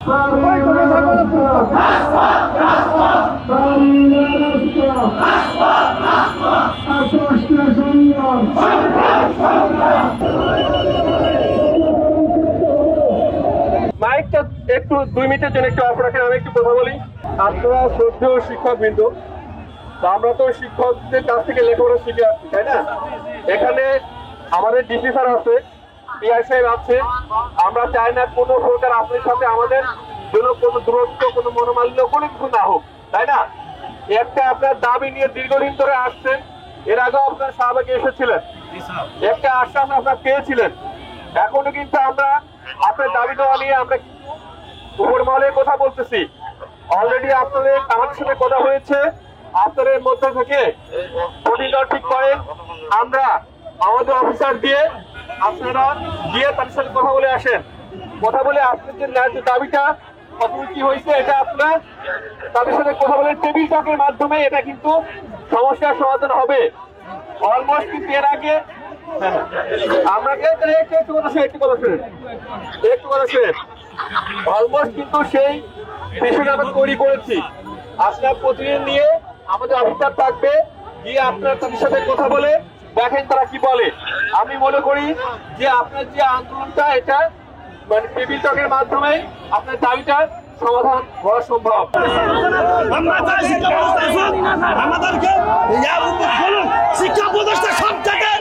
মাইকটা একটু 2 মিনিটের জন্য একটু অফ রাখেন, আমি একটু কথা বলি। আপনারা শ্রদ্ধেয় শিক্ষকবৃন্দ, আমরা তো শিক্ষকদের কাছ থেকে লেখাপড়া শিখে আসছি, তাই না? এখানে আমাদের ডিসি স্যার আছে, পিআই সাহেব আছে। আমরা চাই না কোনো প্রকার আপনার সাথে আমাদের জন্য কোনো দূরত্ব, কোনো মনোমালিন্য, কোনো কিছু না হোক, তাই না? একটা আপনার দাবি নিয়ে দীর্ঘদিন ধরে আসছেন, এর আগেও আপনার শাহবাগে এসেছিলেন, একটা আশ্বাস আপনার পেয়েছিলেন। এখনো কিন্তু আমরা আপনার দাবি দেওয়া নিয়ে আমরা উপর মহলে কথা বলতেছি। অলরেডি আপনাদের আমাদের সাথে কথা হয়েছে, আপনাদের মধ্যে থেকে প্রতিদল ঠিক করেন, আমরা আমাদের অফিসার দিয়ে আপনারা গিয়ে তাদের সাথে কথা বলে আসেন। কথা বলে আপনাদের ন্যায্য দাবিটা কতদূর কি হয়েছে এটা আপনার তাদের সাথে কথা বলে টেবিল টকের মাধ্যমে এটা কিন্তু সমস্যার সমাধান হবে। অলমোস্ট কিন্তু এর আগে আমরা একটু কথা শুনেন, অলমোস্ট কিন্তু সেই বিষয়টা আমরা তৈরি করেছি। আপনার প্রতিদিন নিয়ে আমাদের অফিসার থাকবে, গিয়ে আপনার তাদের সাথে কথা বলে দেখেন তারা কি বলে। আমি মনে করি যে আপনার যে আন্দোলনটা এটা মানে টেবিল টকের মাধ্যমে আপনার দাবিটা সমাধান হওয়া সম্ভব। আমাদেরকে শিক্ষা প্রতিষ্ঠান সব জায়গায়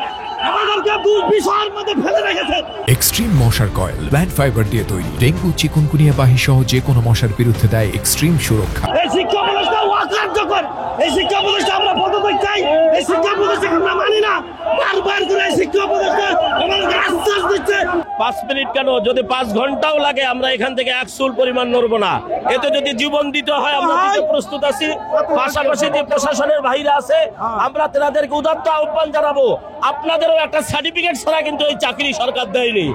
আমাদেরকে বিষয়ের মধ্যে ফেলে রেখেছে। এক্সট্রিম মশার কয়েল প্ল্যান্ট ফাইবার দিয়ে তৈরি, ডেঙ্গু, চিকুনগুনিয়া বাহি সহ যে কোনো মশার বিরুদ্ধে দেয় এক্সট্রিম সুরক্ষা। এই শিক্ষা প্রতিষ্ঠান অকার্যকর, এই শিক্ষা প্রতিষ্ঠান আমরা পদত্যাগ চাই, এই শিক্ষা প্রতিষ্ঠান আমরা মানি না। বারবার করে শিক্ষা প্রতিষ্ঠান আমাদেরকে আশ্বাস দিচ্ছে 5 মিনিট কেন, যদি 5 ঘন্টাও লাগে আমরা এখান থেকে 1 চুল পরিমাণ নড়বো না। এতে যদি জীবন দিতে হয় আমরা দিতে প্রস্তুত আছি। পাশাপাশি যে প্রশাসনের ভাইরা আছে আমরা তাদেরকে উদাত্ত আহ্বান জানাবো, আপনাদেরও একটা সার্টিফিকেট ছাড়া কিন্তু এই চাকরি সরকার দেয়নি।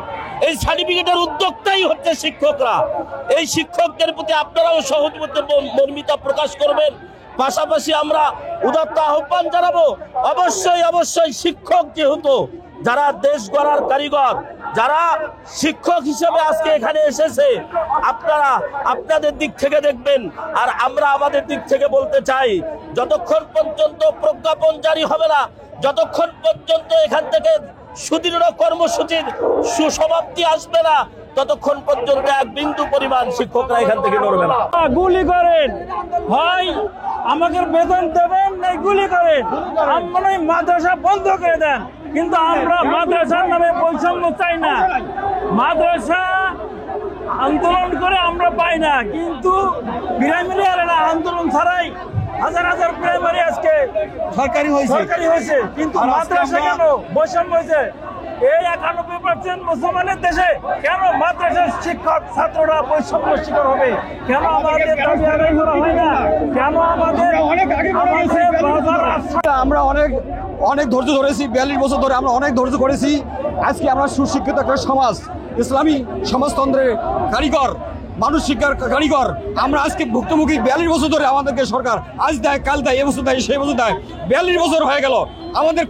এই সার্টিফিকেটের উদ্যোক্তাই হচ্ছে শিক্ষকরা। এই শিক্ষকদের প্রতি আপনারাও সহমর্মিতা প্রকাশ করবেন। পাশাপাশি আমরা উদাত্ত আহ্বান জানাবো, অবশ্যই শিক্ষক যেহেতু যারা দেশ গড়ার কারিগর, যারা শিক্ষক হিসেবে আজকে এখানে এসেছে, আপনারা আপনাদের দিক থেকে দেখবেন আর আমরা আমাদের দিক থেকে বলতে চাই, যতক্ষণ পর্যন্ত প্রজ্ঞাপন জারি হবে না, যতক্ষণ পর্যন্ত এখান থেকে সুদৃঢ় কর্মসূচির সুসমাপ্তি আসবে না, ততক্ষণ পর্যন্ত 1 বিন্দু পরিমাণ শিক্ষকরা এখান থেকে নড়বে না। গুলি করেন, হয় আমাকে বেতন দেবেন, নাই গুলি করেন, আমরা মাদ্রাসা বন্ধ করে দেন। কিন্তু আমরা মাদ্রাসার নামে বৈষম্য চাই না। মাদ্রাসা আন্দোলন করে আমরা পাই না, কিন্তু প্রাইমারি আন্দোলন ছাড়াই হাজার হাজার প্রাইমারি আজকে সরকারি হয়েছে, কিন্তু মাদ্রাসা কেন বৈষম্য হয়েছে? এই 91% মুসলমানের দেশে কেন মাদ্রাসার শিক্ষক ছাত্ররা বৈষম্য শিকার হবে? কেন আমাদের দাবি আদায় করা হয় না? কেন আমরা অনেক ধৈর্য ধরেছি, 42 বছর ধরে আমরা অনেক ধৈর্য করেছি। আজকে আমরা সুশিক্ষিত একটা সমাজ, ইসলামী সমাজতন্ত্রের কারিগর, মানুষ শিক্ষার কারিগর। আমরা আজকে ভুক্তভোগী 42 বছর ধরে। আমাদেরকে সরকার আজ দেয়, কাল দেয়, এবছর দেয়, সেই বছর দেয়। 42 বছর হয়ে গেল, আমাদের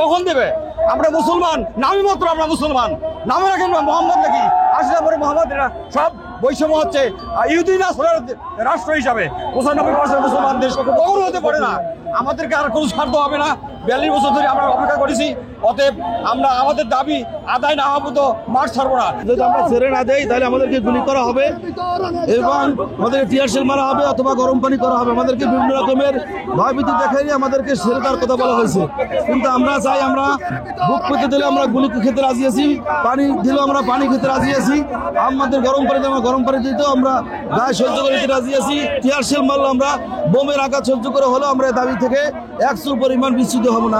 কখন দেবে? আমরা মুসলমান, নামই মাত্র আমরা মুসলমান, নামে রাখেন মোহাম্মদ নাকি আসলে পরে মোহাম্মদ, এরা সব বৈষম্য হচ্ছে। ইহুদি রাষ্ট্র হিসাবে 95% মুসলমান দেশ কখনো হতে পারে না। আমাদেরকে আর কোনো স্বার্থ হবে না। 42 বছর ধরে আমরা অপেক্ষা করেছি, অতএব আমরা আমাদের দাবি আদায় না হওয়া তো মাঠ ছাড়বো না। যদি আমরা ছেড়ে না দেই তাহলে আমাদেরকে গুলি করা হবে এবং আমাদেরকে টিয়ার শেল মারা হবে অথবা গরম পানি করা হবে। আমাদেরকে বিভিন্ন রকমের ভয়ভীতি দেখাই আমাদেরকে ছেড়ে দেওয়ার কথা বলা হয়েছে, কিন্তু আমরা চাই, আমরা বুক পেতে দিলে আমরা গুলি খেতে রাজি আছি, পানি দিলেও আমরা পানি খেতে রাজি আছি, আমাদের গরম পানি দিলে আমরা গরম পানি দিতেও আমরা গায়ে সহ্য করে দিতে রাজি আছি। টিয়ার শেল মারলে আমরা বোমের আঘাত সহ্য করে হলেও আমরা দাবি থেকে 100 পরিমাণ বিচ্যুত হব না।